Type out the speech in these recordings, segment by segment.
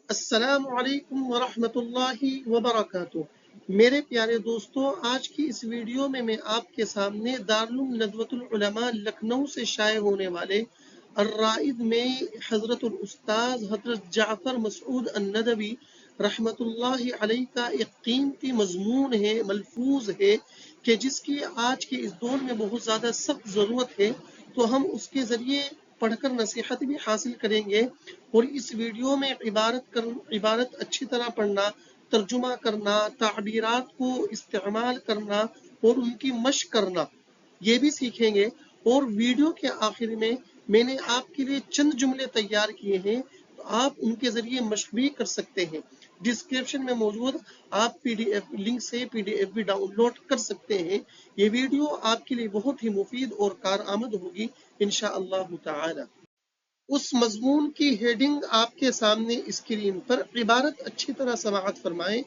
السلام علیکم ورحمۃ اللہ وبرکاتہ۔ میرے پیارے دوستو، آج کی اس ویڈیو میں آپ کے سامنے دارالعلوم ندوۃ العلماء لکھنؤ سے شائع ہونے والے الرائد میں حضرت الاستاذ حضرت جعفر مسعود الندوی رحمۃ اللہ علیہ کا ایک قیمتی مضمون ہے، ملفوظ ہے کہ جس کی آج کے اس دور میں بہت زیادہ سخت ضرورت ہے، تو ہم اس کے ذریعے پڑھ کر نصیحت بھی حاصل کریں گے۔ اور اس ویڈیو میں عبارت اچھی طرح پڑھنا، ترجمہ کرنا، تعبیرات کو استعمال کرنا اور ان کی مشق کرنا، یہ بھی سیکھیں گے۔ اور ویڈیو کے آخر میں نے آپ کے لیے چند جملے تیار کیے ہیں، تو آپ ان کے ذریعے مشق بھی کر سکتے ہیں۔ ڈسکرپشن میں موجود آپ PDF لنک سے PDF بھی ڈاؤن لوڈ کر سکتے ہیں۔ یہ ویڈیو آپ کے لیے بہت ہی مفید اور کارآمد ہوگی انشاءاللہ تعالی۔ اس مضمون کی ہیڈنگ آپ کے سامنے اسکرین پر، عبارت اچھی طرح سماعت فرمائیں۔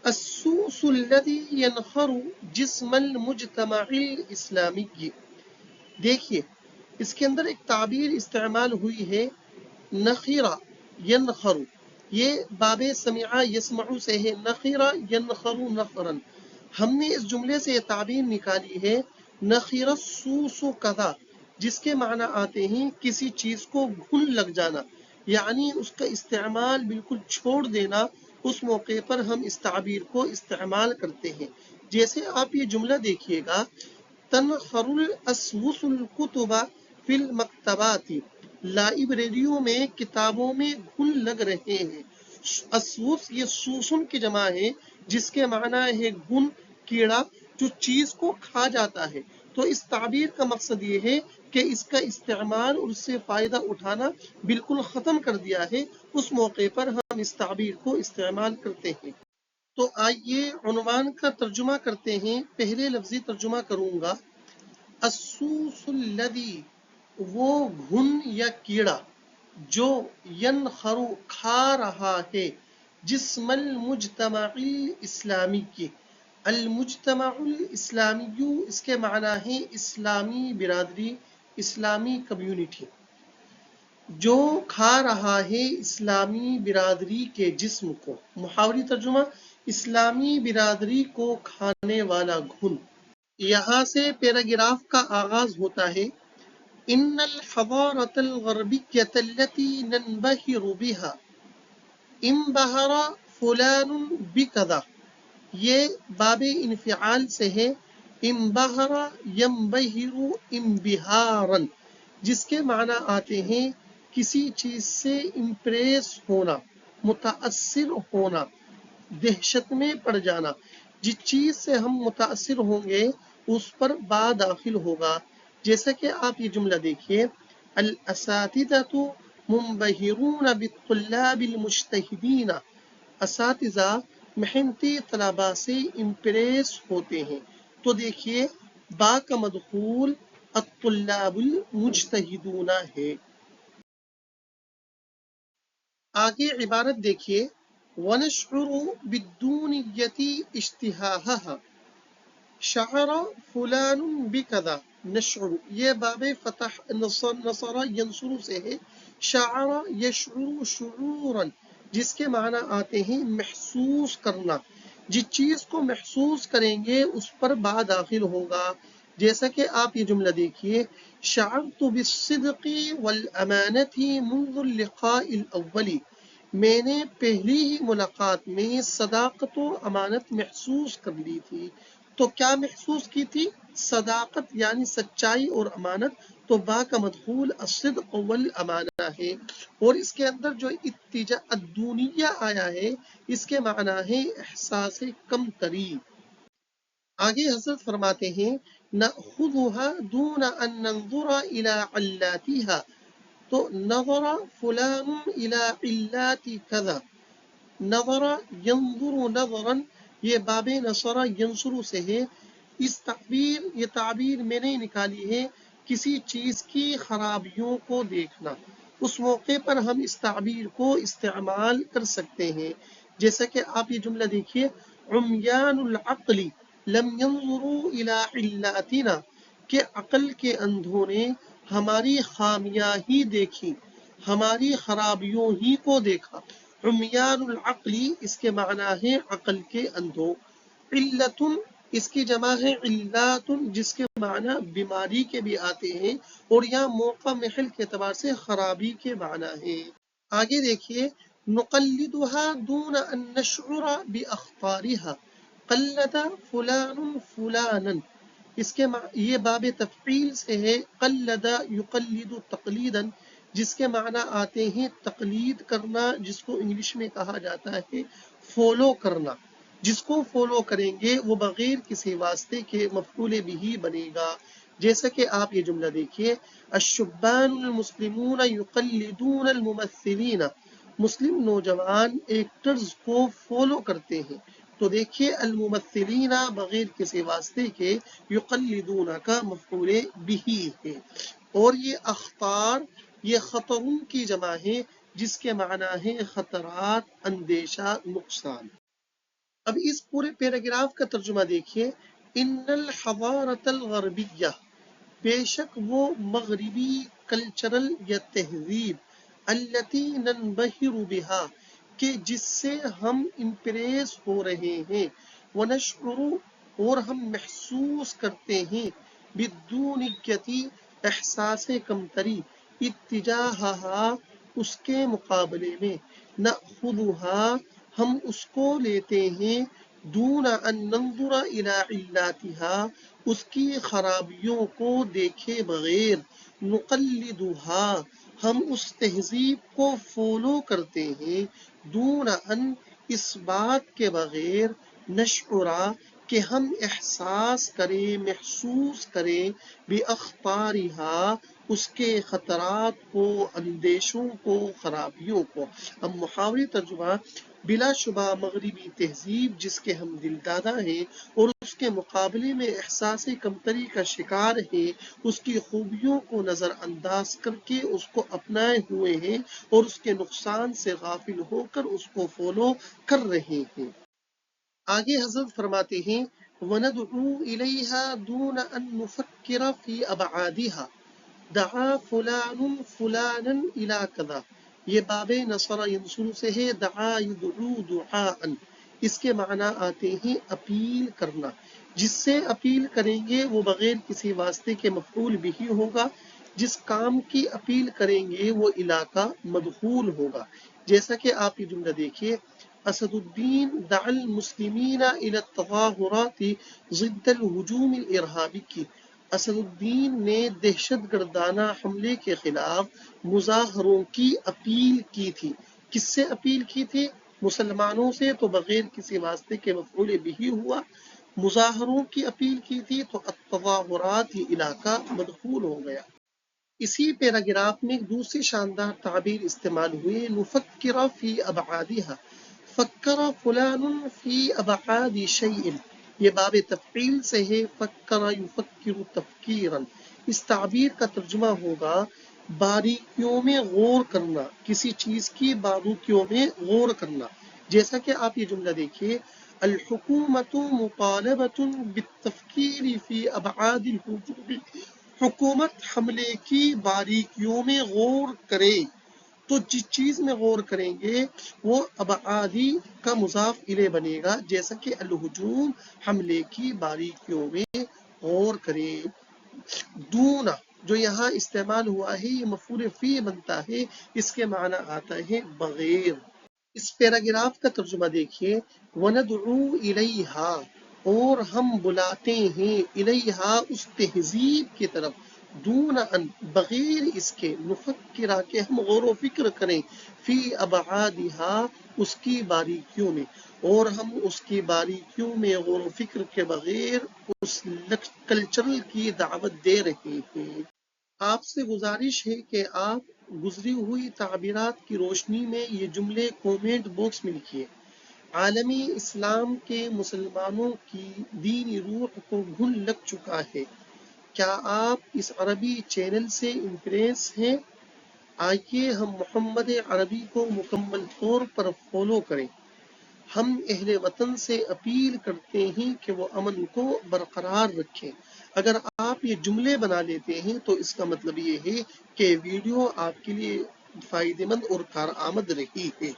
السوس الذي ينخر جسم المجتمع الاسلامی۔ دیکھیے اس کے اندر ایک تعبیر استعمال ہوئی ہے، نخیرہ ینخر، یہ باب سمعہ یسمع سے ہے، نخیرہ ینخر نخرن۔ ہم نے اس جملے سے یہ تعبیر نکالی ہے، نخیرہ السوس کذا، جس کے معنی آتے ہیں کسی چیز کو گھن لگ جانا، یعنی اس کا استعمال بالکل چھوڑ دینا۔ اس موقع پر ہم اس تعبیر کو استعمال کرتے ہیں۔ جیسے آپ یہ جملہ دیکھیے گا، تنخر الاسوس الکتب فی المکتبات، لائبریریوں میں کتابوں میں گھن لگ رہے ہیں۔ اسوس یہ سوسن کی جمع ہے، جس کے معنی ہے گھن، کیڑا جو چیز کو کھا جاتا ہے۔ تو اس تعبیر کا مقصد یہ ہے کہ اس کا استعمال اور اس سے فائدہ اٹھانا بالکل ختم کر دیا ہے۔ اس موقع پر ہم اس تعبیر کو استعمال کرتے ہیں۔ تو آئیے عنوان کا ترجمہ کرتے ہیں۔ پہلے لفظی ترجمہ کروں گا، السوس الذی، وہ گھن یا کیڑا جو ینخر کھا رہا ہے، جسم المجتمع الاسلامی کی، المجتمع الاسلامی اس کے معنی ہے اسلامی برادری، اسلامی کمیونٹی، جو کھا رہا ہے اسلامی برادری کے جسم کو۔ محاوری ترجمہ، اسلامی برادری کو کھانے والا گھن۔ یہاں سے پیراگراف کا آغاز ہوتا ہے، ان الحضارة الغربية التي ننبهر بها انبہر فلان بکذا، یہ باب انفعال سے ہے، انبہر ینبہر انبہارا، جس کے معنی آتے ہیں کسی چیز سے امپریس ہونا، متاثر ہونا، دہشت میں پڑ جانا۔ جس چیز سے ہم متاثر ہوں گے اس پر با داخل ہوگا۔ جیسا کہ آپ یہ جملہ دیکھیے، الاساتذۃ منبہرون بالطلاب المجتہدین، اساتذہ محنتی طلباء سے امپریس ہوتے ہیں۔ تو دیکھیے با کا مدخول الطلاب المجتہدون ہے۔ آگے عبارت دیکھیے، وَنَشْعُرُ بِالدُّونِيَّةِ اشْتِهَاهَا، شعر فلان بکذا، نشعر یہ باب فتح نصر ینصر سے ہے، شعر یشعر شعورا، جس کے معنی آتے ہیں محسوس کرنا۔ جس چیز کو محسوس کریں گے اس پر با داخل ہوگا۔ جیسا کہ آپ یہ جملہ دیکھیے، شعرت بالصدق والامانۃ منذ اللقاء الاول، میں نے پہلی ہی ملاقات میں صداقت و امانت محسوس کر لی تھی۔ تو کیا محسوس کی تھی؟ صداقت یعنی سچائی اور امانت۔ تو با کا مدخول الصدق والامانہ ہے، اور اس کے اندر جو الدونیہ آیا ہے اس کے معنی ہے احساس کمتری۔ آگے حضرت فرماتے ہیں، نأخذها دون ان ننظر الى علاتها، تو نظر فلان الى علات کذا، نظر ینظر نظرا، یہ باب نصر ینصر سے ہے۔ یہ تعبیر میں نے نکالی ہے کسی چیز کی خرابیوں کو دیکھنا۔ اس موقع پر ہم اس تعبیر کو استعمال کر سکتے ہیں۔ جیسا کہ آپ یہ جملہ دیکھیے، عمیان العقل لم ينظروا الى علاتنا، کہ عقل کے اندھوں نے ہماری خامیاں ہی دیکھی، ہماری خرابیوں ہی کو دیکھا۔ عمیان العقلی اس کے معنی ہے عقل کے اندھوں، علت اس کی جمع ہے علات جس کے معنی بیماری کے بھی آتے ہیں اور یہاں موقع محل کے اعتبار سے خرابی کے معنی ہے۔ آگے دیکھیے نقلدها دون ان نشعر باخطارها قلد فلان فلانا، اس کے یہ باب تفعیل سے ہے، قلد یقلد تقلیدا جس کے معنی آتے ہیں تقلید کرنا، جس کو انگلش میں کہا جاتا ہے فالو کرنا، جس کو فالو کریں گے وہ بغیر کسی واسطے کے مفعول بھی بنے گا۔ جیسا کہ آپ یہ جملہ دیکھیے الشبان المسلمون یقلدون الممثلین، مسلم نوجوان ایکٹرز کو فالو کرتے ہیں، تو دیکھیے الممثلین بغیر کسی واسطے کے یقلدون کا مفعول بھی ہے، اور یہ اخطار یہ خطروں کی جمع ہے جس کے معنی ہے خطرات، اندیشہ، نقصان۔ اب اس پورے پیراگراف کا ترجمہ دیکھیے ان الحضارۃ الغربیہ، بے شک وہ مغربی کلچرل یا تہذیب، التی ننبہر بہا کہ جس سے ہم امپریس ہو رہے ہیں، ونشعر اور ہم محسوس کرتے ہیں، بدونیتی احساس کمتری، اتجاہہا اس کے مقابلے میں، نأخذہا ہم اس کو لیتے ہیں، دون ان ننظر الی علاتہا اس کی خرابیوں کو دیکھے بغیر، نقلدہا ہم اس تہذیب کو فالو کرتے ہیں، دون ان اس بات کے بغیر، نشعرا کہ ہم احساس کریں، محسوس کریں، باخطارہا اس کے خطرات کو، اندیشوں کو، خرابیوں کو۔ اب محاوری ترجمہ بلا شبہ مغربی تہذیب جس کے ہم دلدادہ ہیں اور اس کے مقابلے میں احساس کمتری کا شکار ہیں، اس کی خوبیوں کو نظر انداز کر کے اس کو اپنائے ہوئے ہیں اور اس کے نقصان سے غافل ہو کر اس کو فالو کر رہے ہیں۔ آگے حضرت فرماتے ہیں وَنَدْعُو إِلَيْهَا دُونَ أَن نُفَكِّرَ فِي أَبْعَادِهَا دعا فلان فلانا إِلَى كذا، یہ باب نصر ینصر سے ہے، دعا یدعو دعاء، اس کے معنی آتے ہیں اپیل کرنا، جس سے اپیل کریں گے وہ بغیر کسی واسطے کے مفعول بھی ہوگا، جس کام کی اپیل کریں گے وہ علاقہ مدخول ہوگا۔ جیسا کہ آپ یہ جملہ دیکھیے اسد الدین دعا المسلمین الی التظاہرات ضد الہجوم الارہابی کی، اسد الدین نے دہشت گردانہ حملے کے خلاف مظاہروں کی اپیل کی تھی۔ کس سے اپیل کی تھی؟ مسلمانوں سے، تو بغیر کسی واسطے کے مفعول بھی ہوا۔ مظاہروں کی اپیل کی تھی تو التظاہرات یہ علاقہ مدخول ہو گیا۔ اسی پیراگراف میں ایک دوسری شاندار تعبیر استعمال ہوئی نفکر فی ابعادها، فکر فلان فی ابعاد شیء، یہ باب تفعیل سے ہے، فکر یفکر تفکیرا، اس تعبیر کا ترجمہ ہوگا باریکیوں میں غور کرنا، کسی چیز کی باریکیوں میں غور کرنا۔ جیسا کہ آپ یہ جملہ دیکھیے الحکومت مطالبۃ بالتفکیر فی ابعاد الہجوم، حکومت حملے کی باریکیوں میں غور کرے، تو جس چیز میں غور کریں گے وہ ابعادی کا مضاف الیہ بنے گا، جیسا کہ الہجوم حملے کی باریکیوں میں غور کرے۔ دون جو یہاں استعمال ہوا ہے یہ مفعول فی بنتا ہے، اس کے معنی آتا ہے بغیر۔ اس پیراگراف کا ترجمہ دیکھیے وَنَدْعُو إِلَيْهَا اور ہم بلاتے ہیں الیہا اس تہذیب کی طرف، دون ان بغیر اس کے، نفکرہ کہ ہم غور و فکر کریں، فی ابعادها اس کی باریکیوں میں، اور ہم اس کی باریکیوں میں غور و فکر کے بغیر اس کلچرل کی دعوت دے رہے ہیں۔ آپ سے گزارش ہے کہ آپ گزری ہوئی تعبیرات کی روشنی میں یہ جملے کومنٹ باکس میں لکھیے۔ عالمی اسلام کے مسلمانوں کی دینی روح کو گھن لگ چکا ہے، کیا آپ اس عربی چینل سے امپریس ہیں؟ آئیے ہم محمد عربی کو مکمل طور پر فالو کریں۔ ہم اہل وطن سے اپیل کرتے ہیں کہ وہ امن کو برقرار رکھیں۔ اگر آپ یہ جملے بنا لیتے ہیں تو اس کا مطلب یہ ہے کہ ویڈیو آپ کے لیے فائدہ مند اور کارآمد رہی ہے۔